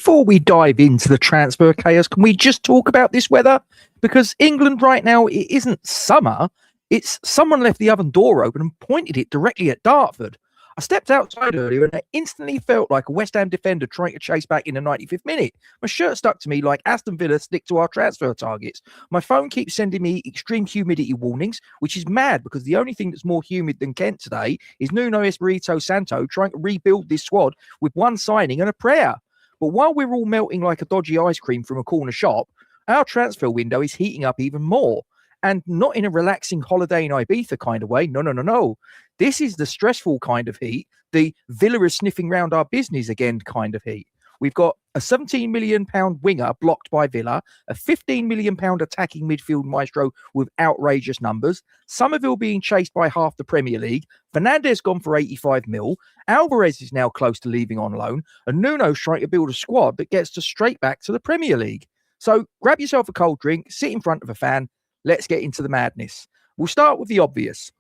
before we dive into the transfer chaos, can we just talk about this weather? Because England right now, it isn't summer. It's someone left the oven door open and pointed it directly at Dartford. I stepped outside earlier and I instantly felt like a West Ham defender trying to chase back in the 95th minute. My shirt stuck to me like Aston Villa stick to our transfer targets. My phone keeps sending me extreme humidity warnings, which is mad because the only thing that's more humid than Kent today is Nuno Espirito Santo trying to rebuild this squad with one signing and a prayer. But while we're all melting like a dodgy ice cream from a corner shop, our transfer window is heating up even more. And not in a relaxing holiday in Ibiza kind of way. No. This is the stressful kind of heat, the Villa is sniffing round our business again kind of heat. We've got a £17 million winger blocked by Villa, a £15 million attacking midfield Maestro with outrageous numbers, Summerville being chased by half the Premier League, Fernandez gone for 85 mil, Álvarez is now close to leaving on loan, and Nuno's trying to build a squad that gets us straight back to the Premier League. So grab yourself a cold drink, sit in front of a fan. Let's get into the madness. We'll start with the obvious.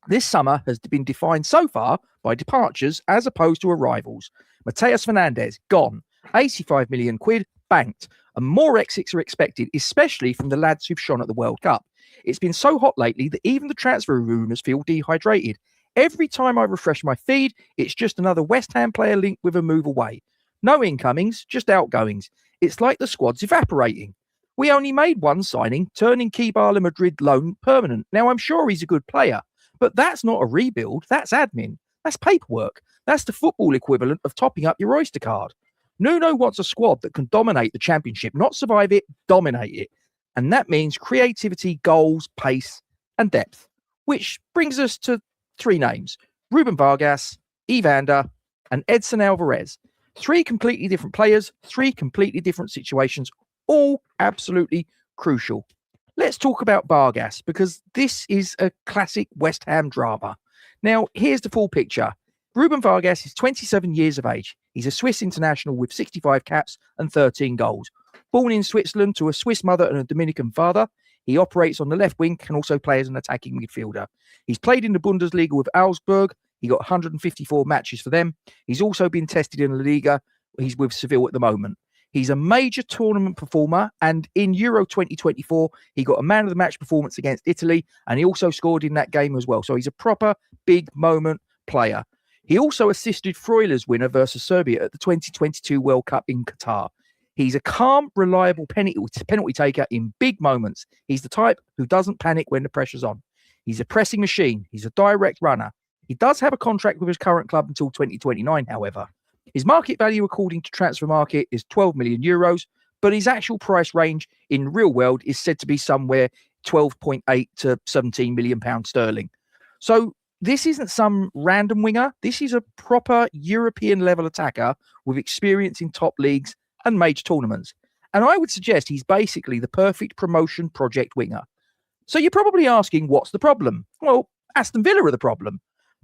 This summer has been defined so far by departures as opposed to arrivals. Mateus Fernandez, gone. 85 million quid, banked. And more exits are expected, especially from the lads who've shone at the World Cup. It's been so hot lately that even the transfer rumours feel dehydrated. Every time I refresh my feed, it's just another West Ham player linked with a move away. No incomings, just outgoings. It's like the squad's evaporating. We only made one signing, turning Kibala Madrid loan permanent. Now, I'm sure he's a good player, but that's not a rebuild. That's admin. That's paperwork. That's the football equivalent of topping up your Oyster card. Nuno wants a squad that can dominate the championship, not survive it, dominate it. And that means creativity, goals, pace, and depth, which brings us to three names: Ruben Vargas, Evander, and Edson Álvarez. Three completely different players, three completely different situations, all absolutely crucial. Let's talk about Vargas because this is a classic West Ham drama. Now, here's the full picture. Ruben Vargas is 27 years of age. He's a Swiss international with 65 caps and 13 goals. Born in Switzerland to a Swiss mother and a Dominican father, he operates on the left wing and also plays as an attacking midfielder. He's played in the Bundesliga with Augsburg. He got 154 matches for them. He's also been tested in La Liga. He's with Seville at the moment. He's a major tournament performer, and in Euro 2024, he got a man of the match performance against Italy, and he also scored in that game as well. So he's a proper big moment player. He also assisted Freuler's winner versus Serbia at the 2022 World Cup in Qatar. He's a calm, reliable penalty taker in big moments. He's the type who doesn't panic when the pressure's on. He's a pressing machine. He's a direct runner. He does have a contract with his current club until 2029, however. His market value, according to Transfer Market, is 12 million euros, but his actual price range in real world is said to be somewhere 12.8 to 17 million pounds sterling. So this isn't some random winger. This is a proper European level attacker with experience in top leagues and major tournaments. And I would suggest he's basically the perfect promotion project winger. So you're probably asking, what's the problem? Well, Aston Villa are the problem.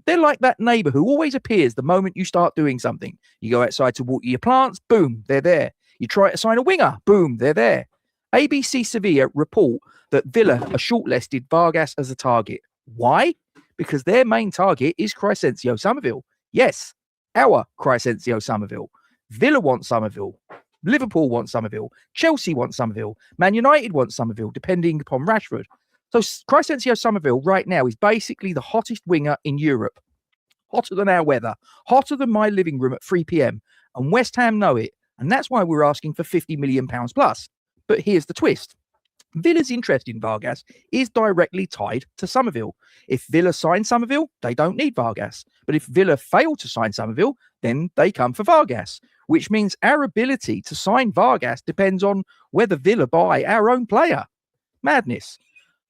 They're like that neighbour who always appears the moment you start doing something. You go outside to water your plants, boom, they're there. You try to sign a winger, boom, they're there. ABC Sevilla report that Villa are shortlisted Vargas as a target. Why? Because their main target is Crescencio Summerville. Yes, our Crescencio Summerville. Villa want Summerville. Liverpool want Summerville. Chelsea want Summerville. Man United want Summerville, depending upon Rashford. So Crescencio Summerville right now is basically the hottest winger in Europe. Hotter than our weather. Hotter than my living room at 3 p.m. And West Ham know it. And that's why we're asking for £50 million plus. But here's the twist. Villa's interest in Vargas is directly tied to Summerville. If Villa sign Summerville, they don't need Vargas. But if Villa fail to sign Summerville, then they come for Vargas. Which means our ability to sign Vargas depends on whether Villa buy our own player. Madness.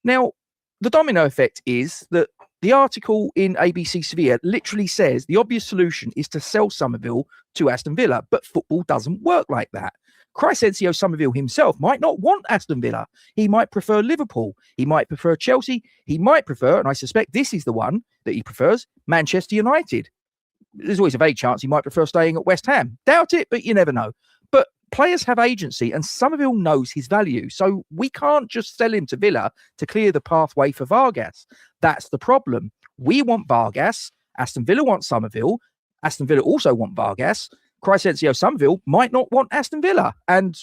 Now, the domino effect is that the article in ABC Sevilla literally says the obvious solution is to sell Summerville to Aston Villa, but football doesn't work like that. Crescencio Summerville himself might not want Aston Villa. He might prefer Liverpool. He might prefer Chelsea. He might prefer, and I suspect this is the one that he prefers, Manchester United. There's always a vague chance he might prefer staying at West Ham. Doubt it, but you never know. But players have agency, and Summerville knows his value. So we can't just sell him to Villa to clear the pathway for Vargas. That's the problem. We want Vargas. Aston Villa want Summerville. Aston Villa also want Vargas. Crysencio Summerville might not want Aston Villa, and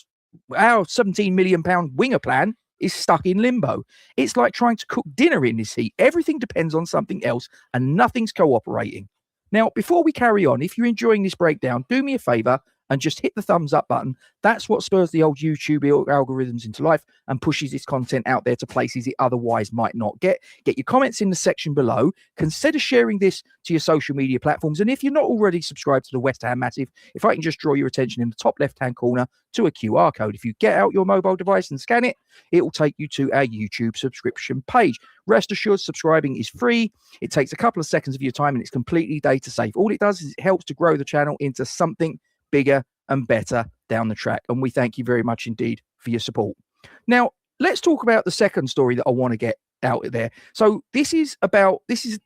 our £17 million winger plan is stuck in limbo. It's like trying to cook dinner in this heat. Everything depends on something else, and nothing's cooperating. Now, before we carry on, if you're enjoying this breakdown, do me a favor and just hit the thumbs up button. That's what spurs the old YouTube algorithms into life and pushes this content out there to places it otherwise might not get. Get your comments in the section below. Consider sharing this to your social media platforms. And if you're not already subscribed to the West Ham Massive, if I can just draw your attention in the top left-hand corner to a QR code. If you get out your mobile device and scan it, it will take you to our YouTube subscription page. Rest assured, subscribing is free. It takes a couple of seconds of your time and it's completely data safe. All it does is it helps to grow the channel into something bigger and better down the track. And we thank you very much indeed for your support. Now, let's talk about the second story that I want to get out there. So this is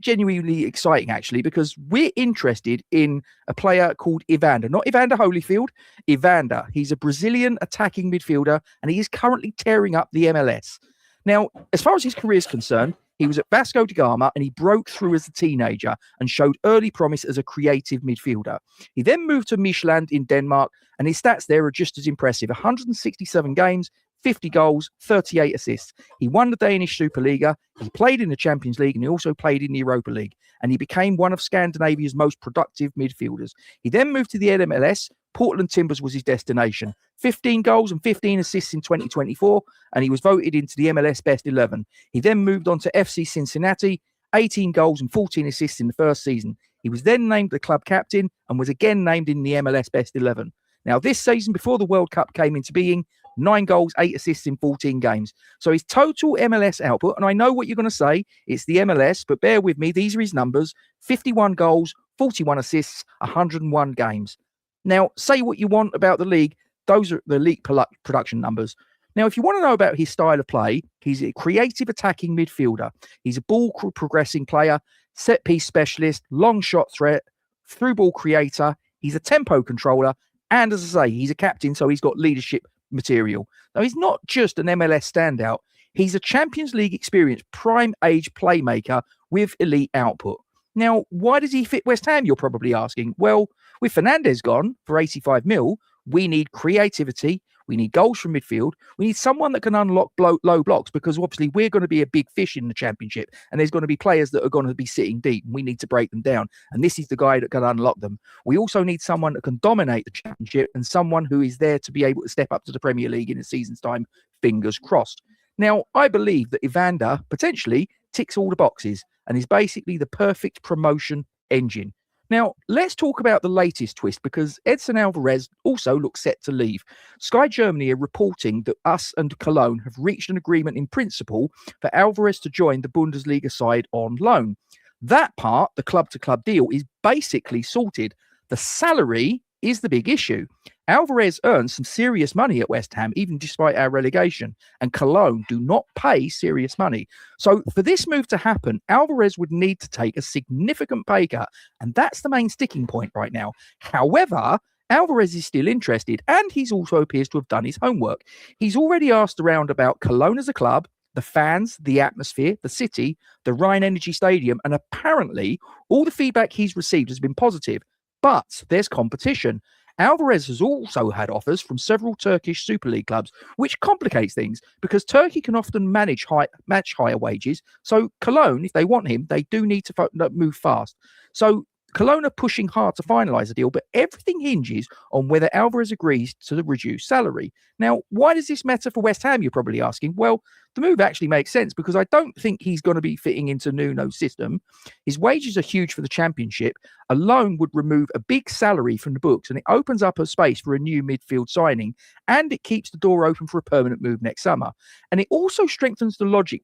genuinely exciting, actually, because we're interested in a player called Evander, not Evander Holyfield, Evander. He's a Brazilian attacking midfielder, and he is currently tearing up the MLS. Now, as far as his career is concerned, he was at Vasco da Gama and he broke through as a teenager and showed early promise as a creative midfielder. He then moved to Midfield in Denmark, and his stats there are just as impressive. 167 games, 50 goals, 38 assists. He won the Danish Superliga, he played in the Champions League, and he also played in the Europa League. And he became one of Scandinavia's most productive midfielders. He then moved to the MLS. Portland Timbers was his destination. 15 goals and 15 assists in 2024, and he was voted into the MLS Best 11. He then moved on to FC Cincinnati, 18 goals and 14 assists in the first season. He was then named the club captain and was again named in the MLS Best 11. Now, this season, before the World Cup came into being, 9 goals, 8 assists in 14 games. So his total MLS output, and I know what you're going to say, it's the MLS, but bear with me, these are his numbers: 51 goals, 41 assists, 101 games. Now, say what you want about the league, those are the league production numbers. Now, if you want to know about his style of play, he's a creative attacking midfielder. He's a ball progressing player, set piece specialist, long shot threat, through ball creator. He's a tempo controller. And as I say, he's a captain, so he's got leadership material. Now, he's not just an MLS standout. He's a Champions League experienced prime age playmaker with elite output. Now, why does he fit West Ham, you're probably asking? Well, with Fernandes gone for 85 mil, we need creativity. We need goals from midfield. We need someone that can unlock low blocks, because obviously we're going to be a big fish in the Championship, and there's going to be players that are going to be sitting deep, and we need to break them down. And this is the guy that can unlock them. We also need someone that can dominate the Championship and someone who is there to be able to step up to the Premier League in a season's time, fingers crossed. Now, I believe that Evander potentially ticks all the boxes and is basically the perfect promotion engine. Now, let's talk about the latest twist, because Edson Álvarez also looks set to leave. Sky Germany are reporting that us and Cologne have reached an agreement in principle for Álvarez to join the Bundesliga side on loan. That part, the club-to-club deal, is basically sorted. The salary is the big issue. Álvarez earns some serious money at West Ham, even despite our relegation, and Cologne do not pay serious money. So for this move to happen, Álvarez would need to take a significant pay cut, and that's the main sticking point right now. However, Álvarez is still interested, and he's also appears to have done his homework. He's already asked around about Cologne as a club, the fans, the atmosphere, the city, the Rhine Energy Stadium, and apparently all the feedback he's received has been positive. But there's competition. Álvarez has also had offers from several Turkish Super League clubs, which complicates things because Turkey can often match higher wages. So Cologne, if they want him, they do need to move fast. So Cologne are pushing hard to finalise a deal, but everything hinges on whether Álvarez agrees to the reduced salary. Now, why does this matter for West Ham, you're probably asking? Well, the move actually makes sense because I don't think he's going to be fitting into Nuno's system. His wages are huge for the Championship. A loan would remove a big salary from the books, and it opens up a space for a new midfield signing, and it keeps the door open for a permanent move next summer. And it also strengthens the logic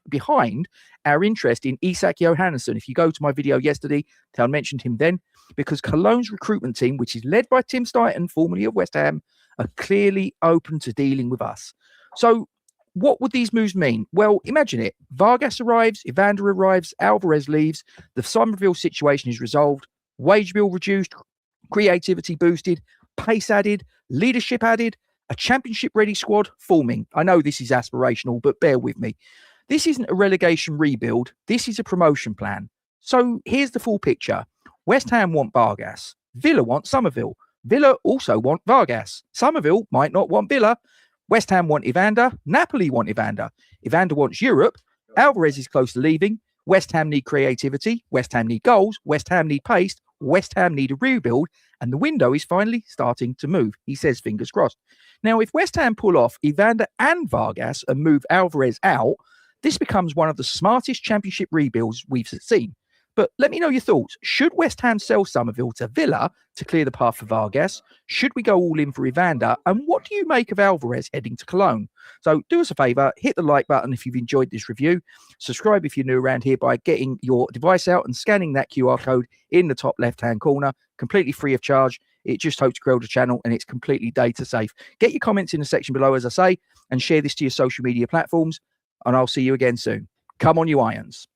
behind our interest in Isak Johannesson. If you go to my video yesterday, I mentioned him then, because Cologne's recruitment team, which is led by Tim Stuyton, formerly of West Ham, are clearly open to dealing with us. So what would these moves mean? Well, imagine it. Vargas arrives, Evander arrives, Álvarez leaves, the Summerville situation is resolved, wage bill reduced, creativity boosted, pace added, leadership added, a championship-ready squad forming. I know this is aspirational, but bear with me. This isn't a relegation rebuild. This is a promotion plan. So here's the full picture. West Ham want Vargas. Villa want Summerville. Villa also want Vargas. Summerville might not want Villa. West Ham want Evander. Napoli want Evander. Evander wants Europe. Alvarez is close to leaving. West Ham need creativity. West Ham need goals. West Ham need pace. West Ham need a rebuild. And the window is finally starting to move. He says, fingers crossed. Now, if West Ham pull off Evander and Vargas and move Alvarez out, this becomes one of the smartest championship rebuilds we've seen. But let me know your thoughts. Should West Ham sell Summerville to Villa to clear the path for Vargas? Should we go all in for Evander? And what do you make of Alvarez heading to Cologne? So do us a favour, hit the like button if you've enjoyed this review. Subscribe if you're new around here by getting your device out and scanning that QR code in the top left-hand corner, completely free of charge. It just helps grow the channel and it's completely data safe. Get your comments in the section below, as I say, and share this to your social media platforms. And I'll see you again soon. Come on, you Irons.